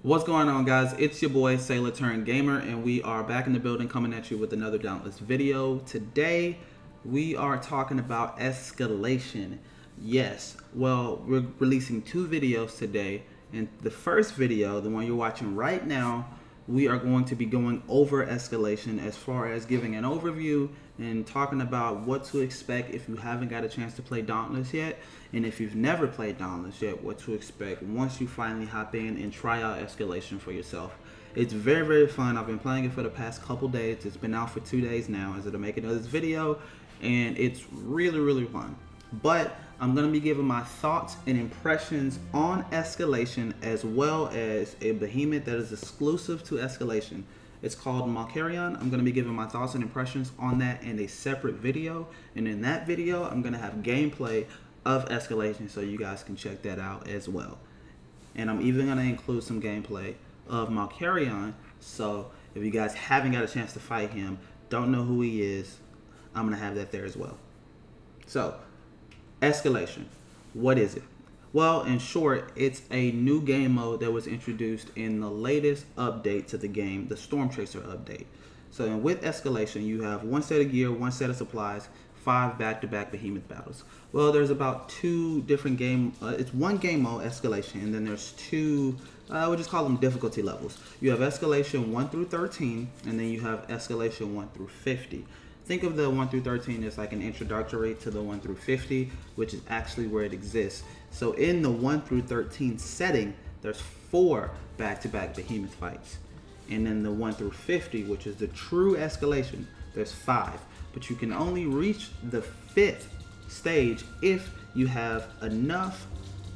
What's going on, guys? It's your boy Sailor Turn Gamer, and we are back in the building coming at you with another Dauntless video. Today, we are talking about Escalation. Yes, well, we're releasing two videos today. And the first video, the one you're watching right now, we are going to be going over Escalation as far as giving an overview and talking about what to expect if you haven't got a chance to play Dauntless yet, and if you've never played Dauntless yet, what to expect once you finally hop in and try out Escalation for yourself. It's very, very fun. I've been playing it for the past couple days. It's been out for 2 days now as of the making of this video, and it's really, really fun. But I'm going to be giving my thoughts and impressions on Escalation, as well as a behemoth that is exclusive to Escalation. It's called Malkarion. I'm going to be giving my thoughts and impressions on that in a separate video. And in that video, I'm going to have gameplay of Escalation so you guys can check that out as well. And I'm even going to include some gameplay of Malkarion. So if you guys haven't got a chance to fight him, don't know who he is, I'm going to have that there as well. So, Escalation. What is it? Well, in short, it's a new game mode that was introduced in the latest update to the game, the Stormchaser update. So with Escalation, you have one set of gear, one set of supplies, 5 back-to-back behemoth battles. Well, there's about 2 different it's one game mode, Escalation, and then there's 2, we just call them difficulty levels. You have Escalation 1 through 13, and then you have Escalation 1 through 50. Think of the 1 through 13 as like an introductory to the 1 through 50, which is actually where it exists. So in the 1 through 13 setting, there's 4 back-to-back behemoth fights. And then the 1 through 50, which is the true Escalation, there's 5. But you can only reach the 5th stage if you have enough,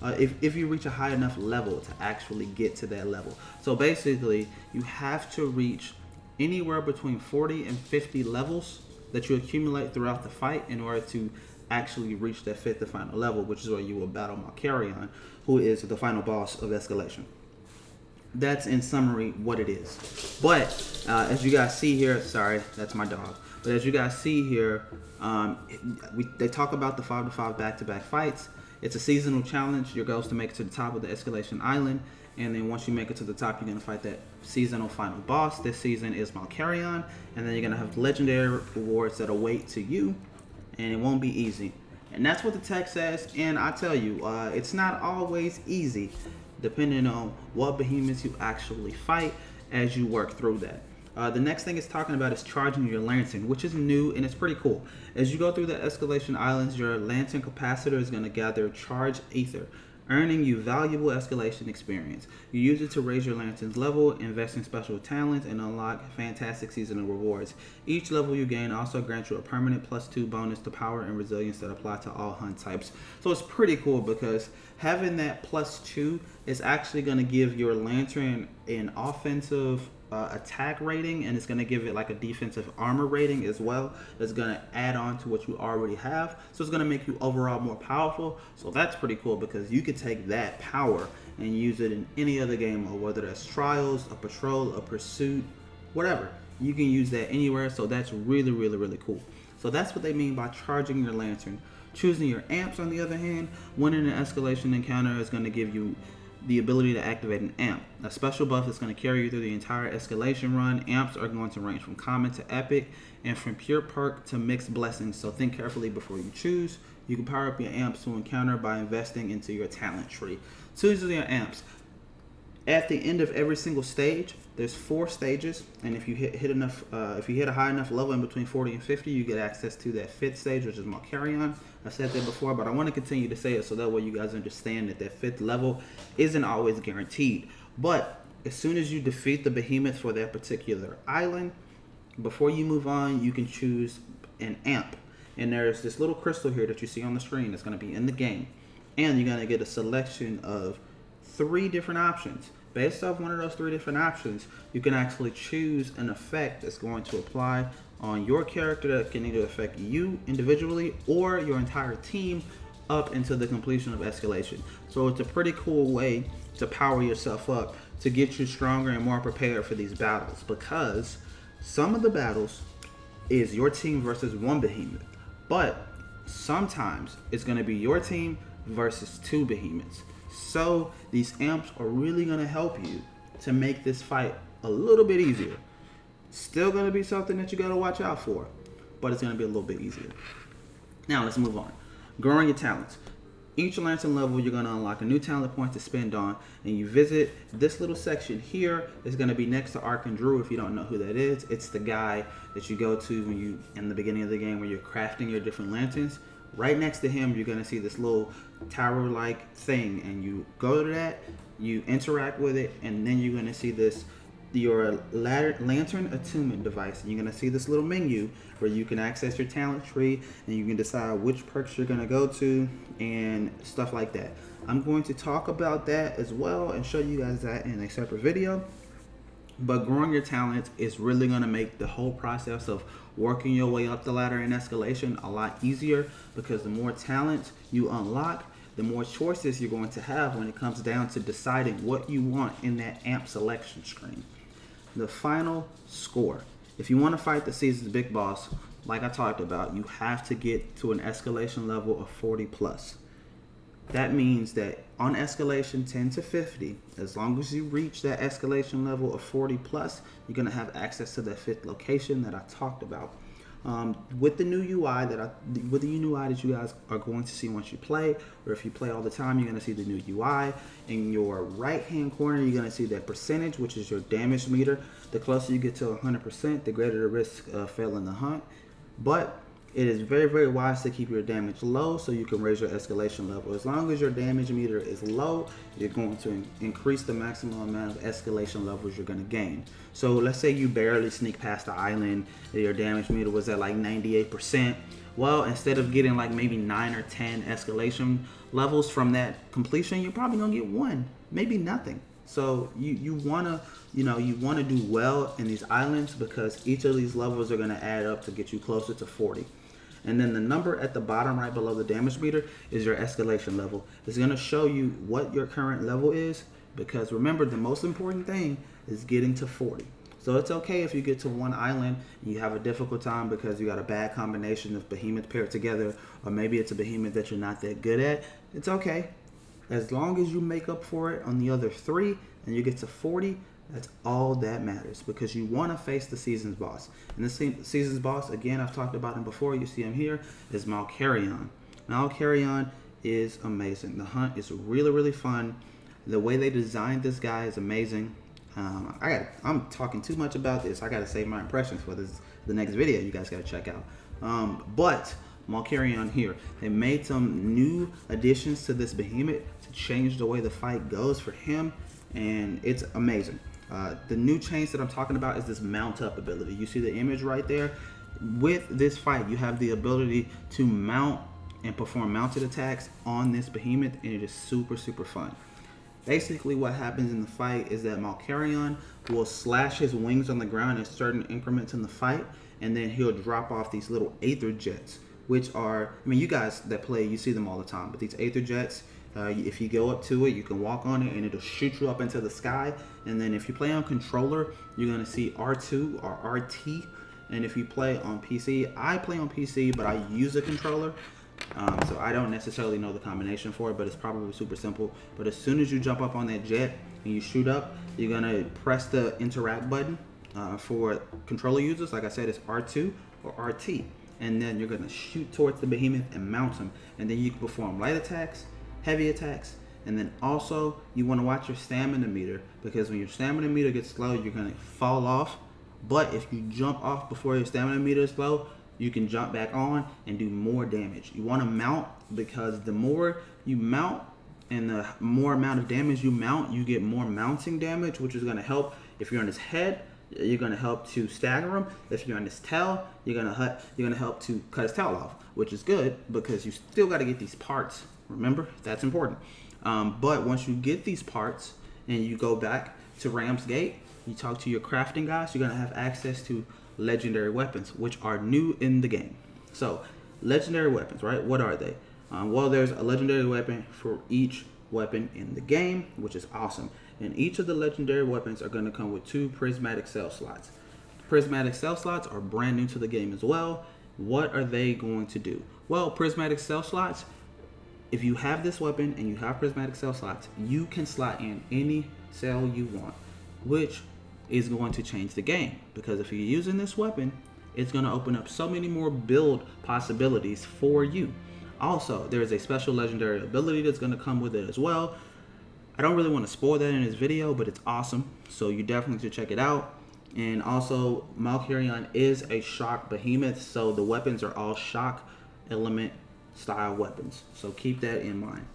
if you reach a high enough level to actually get to that level. So basically, you have to reach anywhere between 40 and 50 levels that you accumulate throughout the fight in order to actually reach that 5th and final level, which is where you will battle Malkarion, who is the final boss of Escalation. That's in summary what it is. But as you guys see here, sorry, that's my dog. But as you guys see here, they talk about the 5-to-5 back-to-back fights. It's a seasonal challenge. Your goal is to make it to the top of the Escalation Island, and then once you make it to the top, you're going to fight that seasonal final boss. This season is Malkarion, and then you're going to have legendary rewards that await to you, and it won't be easy. And that's what the text says, and I tell you, it's not always easy, depending on what behemoths you actually fight as you work through that. The next thing it's talking about is charging your lantern, which is new and it's pretty cool. As you go through the Escalation Islands, your lantern capacitor is going to gather charged ether, earning you valuable Escalation experience. You use it to raise your lantern's level, invest in special talents, and unlock fantastic seasonal rewards. Each level you gain also grants you a permanent +2 bonus to power and resilience that apply to all hunt types. So it's pretty cool because having that +2 is actually going to give your lantern an offensive attack rating, and it's going to give it like a defensive armor rating as well. That's going to add on to what you already have, so it's going to make you overall more powerful. So that's pretty cool because you could take that power and use it in any other game mode, whether that's trials, a patrol, a pursuit, whatever. You can use that anywhere, so that's really, really, really cool. So that's what they mean by charging your lantern. Choosing your amps, on the other hand, winning an Escalation encounter is going to give you the ability to activate an amp. A special buff that's going to carry you through the entire Escalation run. Amps are going to range from common to epic, and from pure perk to mixed blessings, so think carefully before you choose. You can power up your amps to encounter by investing into your talent tree. Choosing your amps. At the end of every single stage, there's 4 stages, and if you hit a high enough level in between 40 and 50, you get access to that 5th stage, which is Malkarion. I said that before, but I want to continue to say it so that way you guys understand that that 5th level isn't always guaranteed. But as soon as you defeat the behemoth for that particular island, before you move on, you can choose an amp. And there's this little crystal here that you see on the screen that's going to be in the game, and you're going to get a selection of 3 different options. Based off one of those 3 different options, you can actually choose an effect that's going to apply on your character that can either affect you individually or your entire team up into the completion of Escalation. So it's a pretty cool way to power yourself up to get you stronger and more prepared for these battles, because some of the battles is your team versus one behemoth, but sometimes it's going to be your team versus 2 behemoths. So these amps are really going to help you to make this fight a little bit easier. Still going to be something that you got to watch out for, but it's going to be a little bit easier. Now let's move on. Growing your talents. Each Lansing level, you're going to unlock a new talent point to spend on, and you visit this little section here. Is going to be next to Ark and Drew. If you don't know who that is, it's the guy that you go to when you in the beginning of the game where you're crafting your different lanterns. Right next to him, you're going to see this little tower-like thing, and you go to that, you interact with it, and then you're going to see this your lantern attunement device, and you're going to see this little menu where you can access your talent tree and you can decide which perks you're going to go to and stuff like that. I'm going to talk about that as well and show you guys that in a separate video. But growing your talents is really going to make the whole process of working your way up the ladder in Escalation a lot easier, because the more talents you unlock, the more choices you're going to have when it comes down to deciding what you want in that amp selection screen. The final score. If you want to fight the season's big boss, like I talked about, you have to get to an escalation level of 40 plus. That means that on escalation 10 to 50, as long as you reach that escalation level of 40 plus, you're going to have access to that 5th location that I talked about. With the new UI that you guys are going to see once you play, or if you play all the time, you're going to see the new UI. In your right hand corner, you're going to see that percentage, which is your damage meter. The closer you get to 100%, the greater the risk of failing the hunt. But it is very, very wise to keep your damage low so you can raise your escalation level. As long as your damage meter is low, you're going to increase the maximum amount of escalation levels you're going to gain. So let's say you barely sneak past the island, your damage meter was at like 98%. Well, instead of getting like maybe 9 or 10 escalation levels from that completion, you're probably going to get 1, maybe nothing. So you want to do well in these islands, because each of these levels are going to add up to get you closer to 40. And then the number at the bottom right below the damage meter is your escalation level. It's going to show you what your current level is, because remember, the most important thing is getting to 40. So it's okay if you get to one island and you have a difficult time because you got a bad combination of behemoths paired together, or maybe it's a behemoth that you're not that good at. It's okay. As long as you make up for it on the other 3 and you get to 40, that's all that matters, because you want to face the season's boss. And this season's boss, again, I've talked about him before. You see him here, is Malkarion. Malkarion is amazing. The hunt is really, really fun. The way they designed this guy is amazing. I'm talking too much about this. I got to save my impressions for the next video you guys got to check out. But Malkarion here, they made some new additions to this behemoth to change the way the fight goes for him, and it's amazing. The new change that I'm talking about is this mount up ability. You see the image right there? With this fight, you have the ability to mount and perform mounted attacks on this behemoth, and it is super, super fun. Basically, what happens in the fight is that Malkarion will slash his wings on the ground in certain increments in the fight, and then he'll drop off these little aether jets, which are, I mean, you guys that play, you see them all the time, but these aether jets, if you go up to it, you can walk on it and it'll shoot you up into the sky. And then if you play on controller, you're going to see R2 or RT. And if you play on PC, I play on PC, but I use a controller. So I don't necessarily know the combination for it, but it's probably super simple. But as soon as you jump up on that jet and you shoot up, you're going to press the interact button. For controller users, like I said, it's R2 or RT. And then you're going to shoot towards the behemoth and mount him. And then you can perform light attacks, heavy attacks, and then also you want to watch your stamina meter, because when your stamina meter gets low, you're going to fall off. But if you jump off before your stamina meter is low, you can jump back on and do more damage. You want to mount, because the more you mount and the more amount of damage you mount, you get more mounting damage, which is going to help. If you're on his head, you're going to help to stagger him. If you're on his tail, you're going to help to cut his tail off, which is good, because you still got to get these parts. Remember, that's important. But once you get these parts and you go back to Ram's Gate, you talk to your crafting guys, you're going to have access to legendary weapons, which are new in the game. So, legendary weapons, right? What are they? Well, there's a legendary weapon for each weapon in the game, which is awesome. And each of the legendary weapons are going to come with 2 prismatic cell slots. Prismatic cell slots are brand new to the game as well. What are they going to do? Well, prismatic cell slots, if you have this weapon and you have prismatic cell slots, you can slot in any cell you want. which is going to change the game, because if you're using this weapon, it's going to open up so many more build possibilities for you. Also, there is a special legendary ability that's going to come with it as well. I don't really want to spoil that in this video, but it's awesome, so you definitely should check it out. And also, Malkarion is a shock behemoth, so the weapons are all shock element style weapons, so keep that in mind.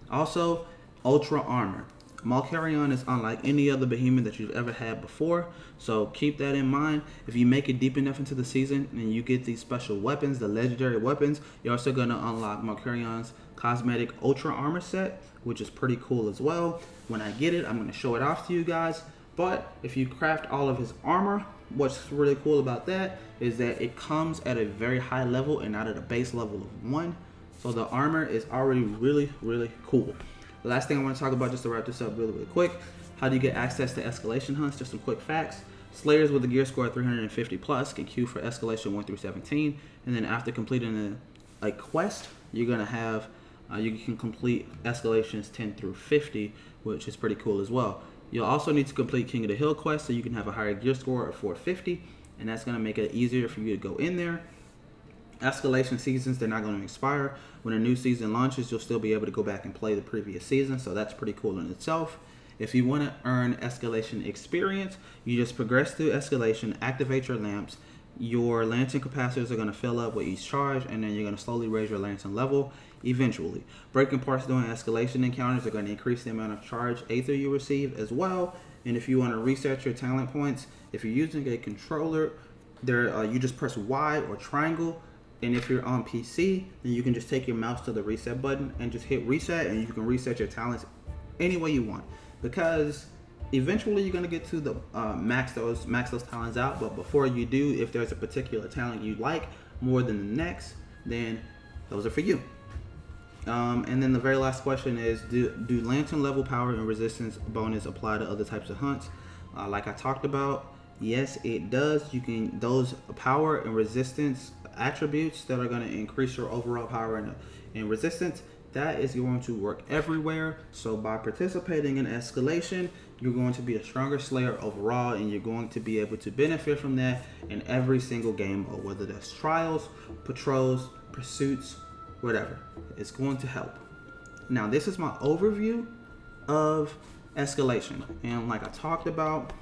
Also, ultra armor. Malkarion is unlike any other behemoth that you've ever had before, so keep that in mind. If you make it deep enough into the season and you get these special weapons, the legendary weapons, you're also going to unlock Malkarion's cosmetic ultra armor set, which is pretty cool as well. When I get it, I'm going to show it off to you guys. But if you craft all of his armor, what's really cool about that is that it comes at a very high level and not at a base level of 1. So the armor is already really, really cool. The last thing I want to talk about, just to wrap this up really, really quick, how do you get access to escalation hunts? Just some quick facts. Slayers with a gear score of 350 plus can queue for escalation 1 through 17, and then after completing a quest, you're gonna have you can complete escalations 10 through 50, which is pretty cool as well. You'll also need to complete King of the Hill quest so you can have a higher gear score of 450, and that's gonna make it easier for you to go in there. Escalation seasons, they're not going to expire. When a new season launches, you'll still be able to go back and play the previous season, so that's pretty cool in itself. If you want to earn escalation experience, you just progress through escalation, activate your lamps. Your Lansing capacitors are going to fill up with each charge, and then you're going to slowly raise your Lansing level eventually. Breaking parts during escalation encounters are going to increase the amount of charge Aether you receive as well. And if you want to reset your talent points, if you're using a controller, you just press Y or triangle. And if you're on PC, then you can just take your mouse to the reset button and just hit reset, and you can reset your talents any way you want. Because eventually you're gonna get to the max those talents out. But before you do, if there's a particular talent you like more than the next, then those are for you. And then the very last question is, do lantern level power and resistance bonus apply to other types of hunts? Like I talked about, yes, it does. You can, those power and resistance attributes that are going to increase your overall power and resistance, that is going to work everywhere. So by participating in escalation, you're going to be a stronger Slayer overall, and you're going to be able to benefit from that in every single game mode, whether that's trials, patrols, pursuits, whatever. It's going to help. Now, this is my overview of escalation, and like I talked about,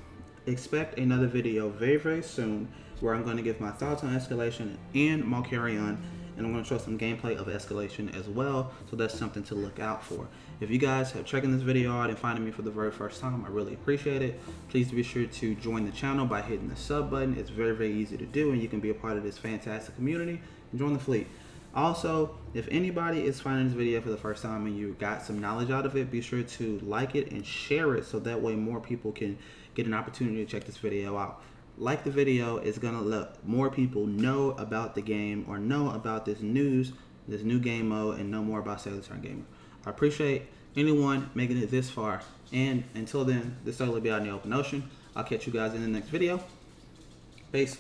expect another video very, very soon where I'm going to give my thoughts on escalation and Malkarion, and I'm going to show some gameplay of escalation as well, so that's something to look out for. If you guys have checked this video out and finding me for the very first time, I really appreciate it. Please be sure to join the channel by hitting the sub button. It's very, very easy to do, and you can be a part of this fantastic community and join the fleet. Also, if anybody is finding this video for the first time and you got some knowledge out of it, be sure to like it and share it, so that way more people can get an opportunity to check this video out. Like the video, is gonna let more people know about the game or know about this news, this new game mode, and know more about Sailor Turn Gamer. I appreciate anyone making it this far, and until then, this will be out in the open ocean. I'll catch you guys in the next video. Peace.